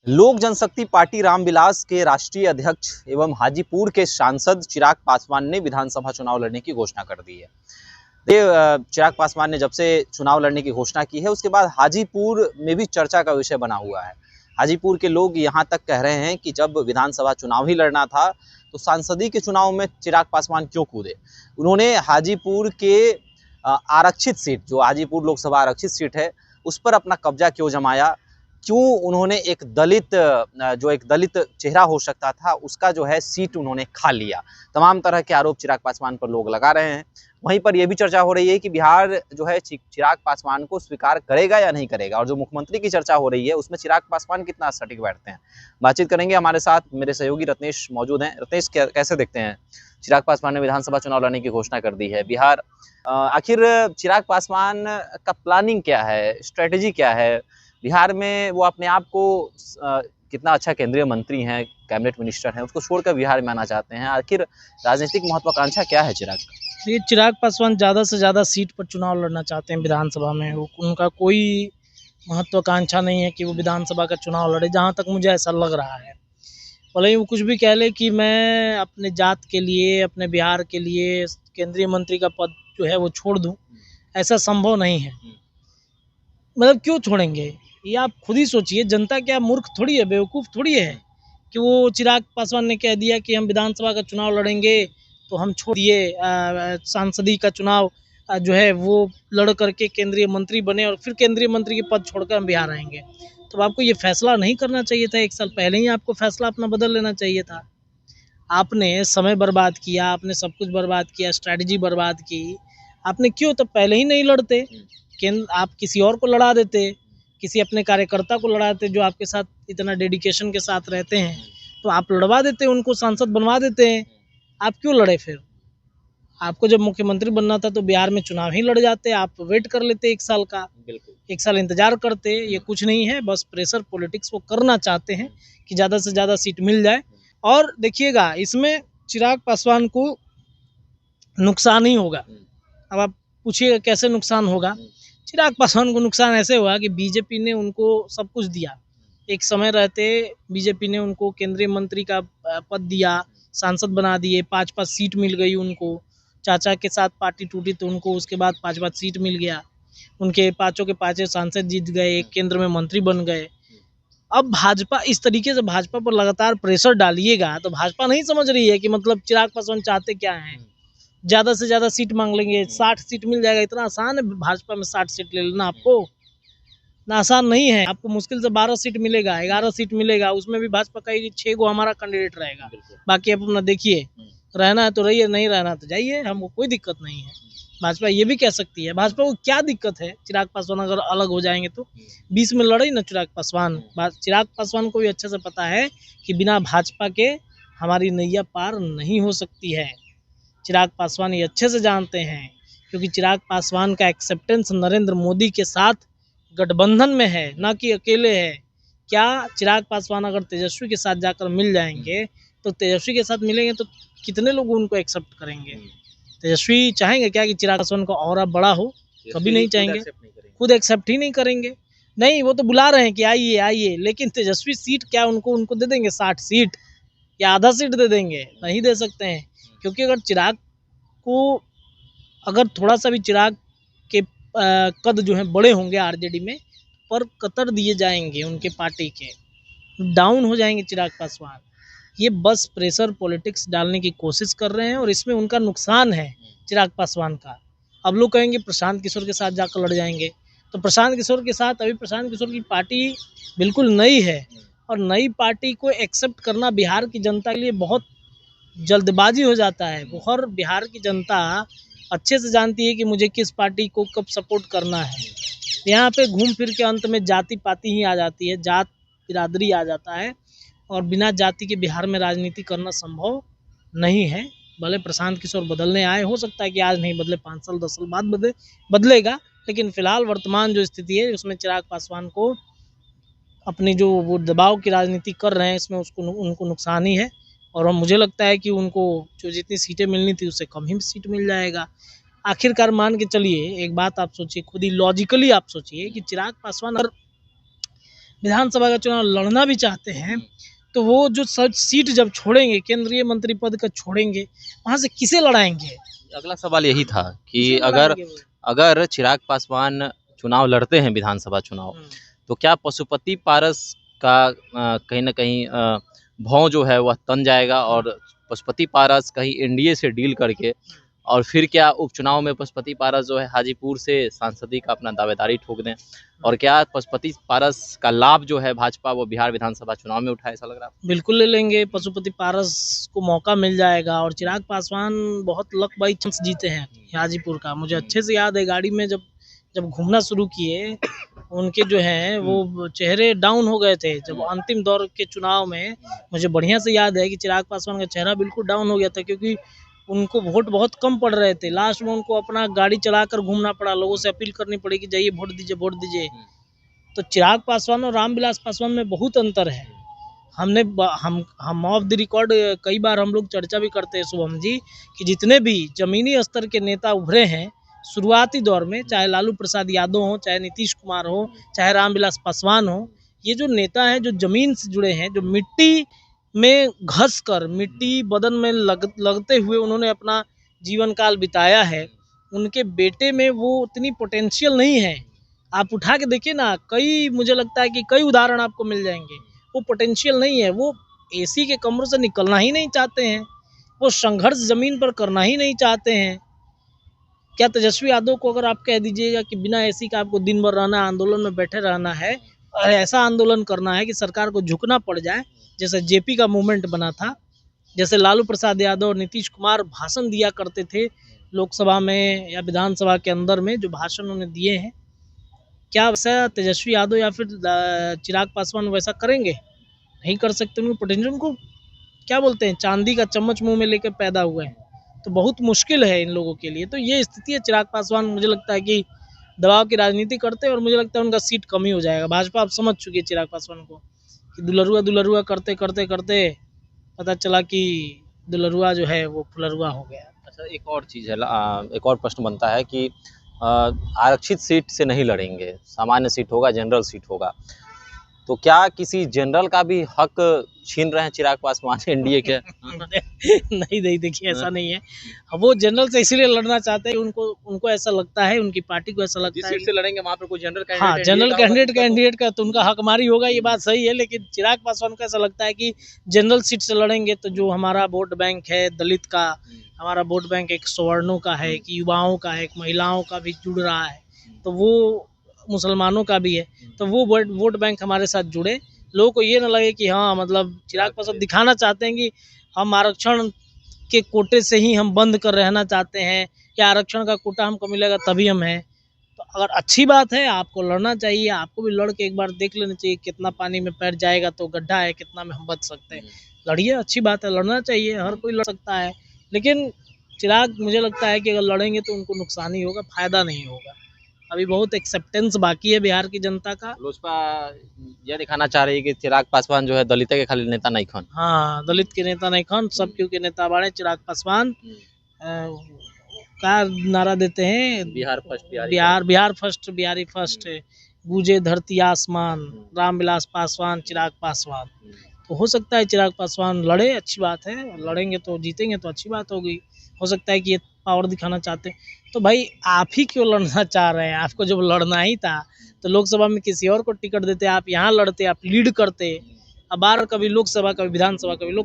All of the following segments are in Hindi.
लोक जनशक्ति पार्टी रामविलास के राष्ट्रीय अध्यक्ष एवं हाजीपुर के सांसद चिराग पासवान ने विधानसभा चुनाव लड़ने की घोषणा कर दी है। चिराग पासवान ने जब से चुनाव लड़ने की घोषणा की है उसके बाद हाजीपुर में भी चर्चा का विषय बना हुआ है। हाजीपुर के लोग यहाँ तक कह रहे हैं कि जब विधानसभा चुनाव ही लड़ना था तो सांसदी के चुनाव में चिराग पासवान क्यों कूदे। उन्होंने हाजीपुर के आरक्षित सीट, जो हाजीपुर लोकसभा आरक्षित सीट है, उस पर अपना कब्जा क्यों जमाया, क्यों उन्होंने एक दलित चेहरा हो सकता था उसका जो है सीट उन्होंने खा लिया। तमाम तरह के आरोप चिराग पासवान पर लोग लगा रहे हैं। वहीं पर यह भी चर्चा हो रही है कि बिहार जो है चिराग पासवान को स्वीकार करेगा या नहीं करेगा, और जो मुख्यमंत्री की चर्चा हो रही है उसमें चिराग पासवान कितना सटीक बैठते हैं। बातचीत करेंगे, हमारे साथ मेरे सहयोगी रत्नेश मौजूद हैं। रत्नेश, कैसे देखते हैं, चिराग पासवान ने विधानसभा चुनाव लड़ने की घोषणा कर दी है बिहार, आखिर चिराग पासवान का प्लानिंग क्या है, स्ट्रेटेजी क्या है बिहार में? वो अपने आप को कितना अच्छा केंद्रीय मंत्री हैं, कैबिनेट मिनिस्टर हैं, उसको छोड़कर बिहार में आना चाहते हैं। आखिर राजनीतिक महत्वाकांक्षा क्या है चिराग का? ये चिराग पासवान ज़्यादा से ज़्यादा सीट पर चुनाव लड़ना चाहते हैं विधानसभा में। उनका कोई महत्वाकांक्षा नहीं है कि वो विधानसभा का चुनाव लड़े, जहाँ तक मुझे ऐसा लग रहा है। भले ही वो कुछ भी कह ले कि मैं अपने जात के लिए, अपने बिहार के लिए केंद्रीय मंत्री का पद जो है वो छोड़ दूं, ऐसा संभव नहीं है। मतलब क्यों छोड़ेंगे, ये आप खुद ही सोचिए। जनता क्या मूर्ख थोड़ी है, बेवकूफ़ थोड़ी है कि वो चिराग पासवान ने कह दिया कि हम विधानसभा का चुनाव लड़ेंगे तो हम छोड़ दिए सांसदी का चुनाव जो है वो लड़ करके केंद्रीय मंत्री बने और फिर केंद्रीय मंत्री के पद छोड़कर हम बिहार आएंगे। तो आपको ये फैसला नहीं करना चाहिए था, 1 साल पहले ही आपको फैसला अपना बदल लेना चाहिए था। आपने समय बर्बाद किया, आपने सब कुछ बर्बाद किया, स्ट्रैटेजी बर्बाद की। आपने क्यों तो पहले ही नहीं लड़ते, आप किसी और को लड़ा देते, किसी अपने कार्यकर्ता को लड़ाते जो आपके साथ इतना डेडिकेशन के साथ रहते हैं, तो आप लड़वा देते, उनको सांसद बनवा देते हैं। आप क्यों लड़े फिर? आपको जब मुख्यमंत्री बनना था तो बिहार में चुनाव ही लड़ जाते, आप वेट कर लेते 1 साल का, 1 साल इंतजार करते। ये कुछ नहीं है, बस प्रेशर पॉलिटिक्स वो करना चाहते हैं कि ज़्यादा से ज़्यादा सीट मिल जाए। और देखिएगा, इसमें चिराग पासवान को नुकसान ही होगा। अब आप पूछिएगा कैसे नुकसान होगा। चिराग पासवान को नुकसान ऐसे हुआ कि बीजेपी ने उनको सब कुछ दिया। एक समय रहते बीजेपी ने उनको केंद्रीय मंत्री का पद दिया, सांसद बना दिए, 5-5 सीट मिल गई उनको। चाचा के साथ पार्टी टूटी तो उनको उसके बाद 5-5 सीट मिल गया। उनके पाँचों के पाँचों सांसद जीत गए, एक केंद्र में मंत्री बन गए। अब भाजपा इस तरीके से भाजपा पर लगातार प्रेशर डालिएगा तो भाजपा नहीं समझ रही है कि मतलब चिराग पासवान चाहते क्या हैं। ज़्यादा से ज़्यादा सीट मांग लेंगे, 60 सीट मिल जाएगा। इतना आसान है भाजपा में 60 सीट ले लेना आपको? ना आसान नहीं है। आपको मुश्किल से 12 सीट मिलेगा, 11 सीट मिलेगा, उसमें भी भाजपा का 6 गो हमारा कैंडिडेट रहेगा। बाकी आप अपना देखिए, रहना है तो रहिए, नहीं रहना तो जाइए, हमको कोई दिक्कत नहीं है। भाजपा ये भी कह सकती है। भाजपा को क्या दिक्कत है चिराग पासवान अगर अलग हो जाएंगे तो? 20 में लड़े ना चिराग पासवान। चिराग पासवान को भी अच्छे से पता है कि बिना भाजपा के हमारी नैया पार नहीं हो सकती है। चिराग पासवान ये अच्छे से जानते हैं, क्योंकि चिराग पासवान का एक्सेप्टेंस नरेंद्र मोदी के साथ गठबंधन में है, ना कि अकेले है। क्या चिराग पासवान अगर तेजस्वी के साथ जाकर मिल जाएंगे तो तेजस्वी के साथ मिलेंगे तो कितने लोग उनको एक्सेप्ट करेंगे? तेजस्वी चाहेंगे क्या कि चिराग पासवान का ऑरा बड़ा हो? कभी नहीं चाहेंगे, खुद एक्सेप्ट ही नहीं करेंगे। नहीं, वो तो बुला रहे हैं कि आइए आइए, लेकिन तेजस्वी सीट क्या उनको दे देंगे? 60 सीट या आधा सीट दे देंगे? नहीं दे सकते हैं। क्योंकि अगर चिराग को, अगर थोड़ा सा भी चिराग के कद जो हैं बड़े होंगे आरजेडी में, पर कतर दिए जाएंगे उनके पार्टी के, डाउन हो जाएंगे चिराग पासवान। ये बस प्रेशर पॉलिटिक्स डालने की कोशिश कर रहे हैं और इसमें उनका नुकसान है चिराग पासवान का। अब लोग कहेंगे प्रशांत किशोर के साथ जाकर लड़ जाएंगे, तो प्रशांत किशोर के साथ, अभी प्रशांत किशोर की पार्टी बिल्कुल नई है और नई पार्टी को एक्सेप्ट करना बिहार की जनता के लिए बहुत जल्दबाजी हो जाता है। वो हर बिहार की जनता अच्छे से जानती है कि मुझे किस पार्टी को कब सपोर्ट करना है। यहाँ पे घूम फिर के अंत में जाति पाति ही आ जाती है, जात बिरादरी आ जाता है, और बिना जाति के बिहार में राजनीति करना संभव नहीं है। भले प्रशांत किशोर बदलने आए, हो सकता है कि आज नहीं बदले, 5 साल 10 साल बाद बदलेगा, लेकिन फिलहाल वर्तमान जो स्थिति है उसमें चिराग पासवान को अपनी जो वो दबाव की राजनीति कर रहे हैं, इसमें उनको नुकसान ही है। और मुझे लगता है कि उनको जो जितनी सीटें मिलनी थी उससे कम ही सीट मिल जाएगा। आखिरकार मान के चलिए, एक बात आप सोचिए, खुद ही लॉजिकली आप सोचिए कि चिराग पासवान अगर विधानसभा का चुनाव लड़ना भी चाहते हैं, तो वो जो सीट जब छोड़ेंगे, केंद्रीय मंत्री पद का छोड़ेंगे, वहाँ से किसे लड़ाएंगे? अगला सवाल यही था कि किसे अगर लड़ाएंगे वो? अगर चिराग पासवान चुनाव लड़ते हैं विधानसभा चुनाव, तो क्या पशुपति पारस का कहीं न कहीं भौं जो है वह तन जाएगा और पशुपति पारस कहीं एनडीए से डील करके और फिर क्या उपचुनाव में पशुपति पारस जो है हाजीपुर से सांसदी का अपना दावेदारी ठोक दें? और क्या पशुपति पारस का लाभ जो है भाजपा वो बिहार विधानसभा चुनाव में उठाए, ऐसा लग रहा है? बिल्कुल ले लेंगे, पशुपति पारस को मौका मिल जाएगा। और चिराग पासवान बहुत लक बाई चांस जीते हैं हाजीपुर का। मुझे अच्छे से याद है, गाड़ी में जब जब घूमना शुरू किए, उनके जो हैं वो चेहरे डाउन हो गए थे जब अंतिम दौर के चुनाव में। मुझे बढ़िया से याद है कि चिराग पासवान का चेहरा बिल्कुल डाउन हो गया था, क्योंकि उनको वोट बहुत कम पड़ रहे थे। लास्ट में उनको अपना गाड़ी चलाकर घूमना पड़ा, लोगों से अपील करनी पड़ी कि जाइए वोट दीजिए, वोट दीजिए। तो चिराग पासवान और रामविलास पासवान में बहुत अंतर है। हम ऑफ द रिकॉर्ड कई बार हम लोग चर्चा भी करते हैं शुभम जी, कि जितने भी जमीनी स्तर के नेता उभरे हैं शुरुआती दौर में, चाहे लालू प्रसाद यादव हो, चाहे नीतीश कुमार हो, चाहे रामविलास पासवान हो, ये जो नेता हैं जो जमीन से जुड़े हैं, जो मिट्टी में घस कर, मिट्टी बदन में लगते हुए उन्होंने अपना जीवन काल बिताया है, उनके बेटे में वो उतनी पोटेंशियल नहीं है। आप उठा के देखिए ना, मुझे लगता है कि कई उदाहरण आपको मिल जाएंगे। वो पोटेंशियल नहीं है, वो एसी के कमरों से निकलना ही नहीं चाहते हैं, वो संघर्ष जमीन पर करना ही नहीं चाहते हैं। क्या तेजस्वी यादव को अगर आप कह दीजिएगा कि बिना एसी का आपको दिन भर रहना है, आंदोलन में बैठे रहना है और ऐसा आंदोलन करना है कि सरकार को झुकना पड़ जाए, जैसे जेपी का मूवमेंट बना था, जैसे लालू प्रसाद यादव और नीतीश कुमार भाषण दिया करते थे लोकसभा में या विधानसभा के अंदर में, जो भाषण उन्होंने दिए हैं, क्या वैसा तेजस्वी यादव या फिर चिराग पासवान वैसा करेंगे? नहीं कर सकते। उनको पोटेंशियल, उनको क्या बोलते हैं, चांदी का चम्मच मुंह में लेकर पैदा हुए हैं, तो बहुत मुश्किल है इन लोगों के लिए। तो ये स्थिति है। चिराग पासवान मुझे लगता है कि दबाव की राजनीति करते हैं और मुझे लगता है उनका सीट कम ही हो जाएगा। भाजपा अब समझ चुकी है चिराग पासवान को कि दुलरुआ करते करते करते पता चला कि दुलरुआ जो है वो फुलरुआ हो गया। अच्छा, एक और चीज़ है, एक और प्रश्न बनता है कि आरक्षित सीट से नहीं लड़ेंगे, सामान्य सीट होगा, जनरल सीट होगा, तो क्या किसी जनरल का भी हक छीन रहे हैं चिराग पासवान एनडीए के? नहीं, देखिए ऐसा नहीं है। वो जनरल से इसीलिए लड़ना चाहते हैं, उनको ऐसा लगता है, उनकी पार्टी को ऐसा लगता है जिस सीट से लड़ेंगे वहाँ पर कोई जनरल कैंडिडेट, हाँ, जनरल कैंडिडेट का तो उनका हकमारी होगा, ये बात सही है। लेकिन चिराग पासवान को ऐसा लगता है कि जनरल सीट से लड़ेंगे तो जो हमारा वोट बैंक है दलित का, हमारा वोट बैंक एक सवर्णों का है, एक युवाओं का है, एक महिलाओं का भी जुड़ रहा है, तो वो मुसलमानों का भी है, तो वो वोट बैंक हमारे साथ जुड़े। लोगों को ये ना लगे कि हाँ, मतलब चिराग पासवान दिखाना चाहते हैं कि हम आरक्षण के कोटे से ही हम बंद कर रहना चाहते हैं, या आरक्षण का कोटा हमको मिलेगा तभी हम हैं। तो अगर अच्छी बात है, आपको लड़ना चाहिए, आपको भी लड़ के एक बार देख लेना चाहिए कितना पानी में पैर जाएगा तो गड्ढा है, कितना में हम बच सकते हैं। लड़िए, अच्छी बात है, लड़ना चाहिए, हर कोई लड़ सकता है। लेकिन चिराग, मुझे लगता है कि अगर लड़ेंगे तो उनको नुकसान ही होगा, फायदा नहीं होगा। अभी बहुत एक्सेप्टेंस बाकी है बिहार की जनता का। लोजपा यह दिखाना चाह रही है कि चिराग पासवान जो है दलित के खाली नेता नहीं खन। हाँ, दलित के नेता नहीं खन, सब क्यों के नेता बाड़े चिराग पासवान। का नारा देते हैं, Bihar first, Bihar first, Bihari first, गूंजे धरती आसमान, रामविलास पासवान, चिराग पासवान। तो हो सकता है चिराग पासवान लड़े, अच्छी बात है, लड़ेंगे तो जीतेंगे तो अच्छी बात होगी। हो सकता है कि ये पावर दिखाना चाहते हैं, तो भाई आप ही क्यों लड़ना चाह रहे हैं? आपको जब लड़ना ही था तो लोकसभा में किसी और को टिकट देते, आप यहाँ लड़ते, आप लीड करते। अब बार कभी लोकसभा, कभी विधानसभा, कभी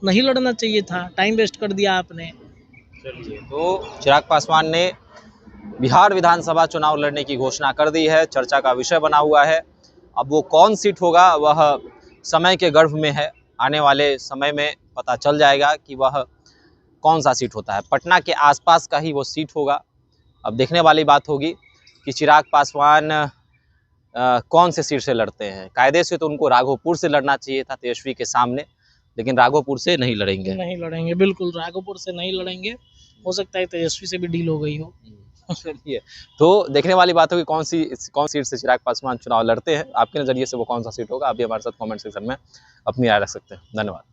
नहीं लड़ना चाहिए था, टाइम वेस्ट कर दिया आपने। चलिए, तो चिराग पासवान ने बिहार विधानसभा चुनाव लड़ने की घोषणा कर दी है, चर्चा का विषय बना हुआ है। अब वो कौन सीट होगा वह समय के गर्भ में है, आने वाले समय में पता चल जाएगा कि वह कौन सा सीट होता है। पटना के आसपास का ही वो सीट होगा। अब देखने वाली बात होगी कि चिराग पासवान कौन से सीट से लड़ते हैं। कायदे से तो उनको राघोपुर से लड़ना चाहिए था तेजस्वी के सामने, लेकिन राघोपुर से नहीं लड़ेंगे, बिल्कुल राघोपुर से नहीं लड़ेंगे। हो सकता है तेजस्वी से भी डील हो गई हो। चलिए, तो देखने वाली बात होगी कौन सीट से चिराग पासवान चुनाव लड़ते हैं। आपके नज़रिए से वो कौन सा सीट होगा, आप भी हमारे साथ कमेंट सेक्शन में अपनी राय रख सकते हैं। धन्यवाद।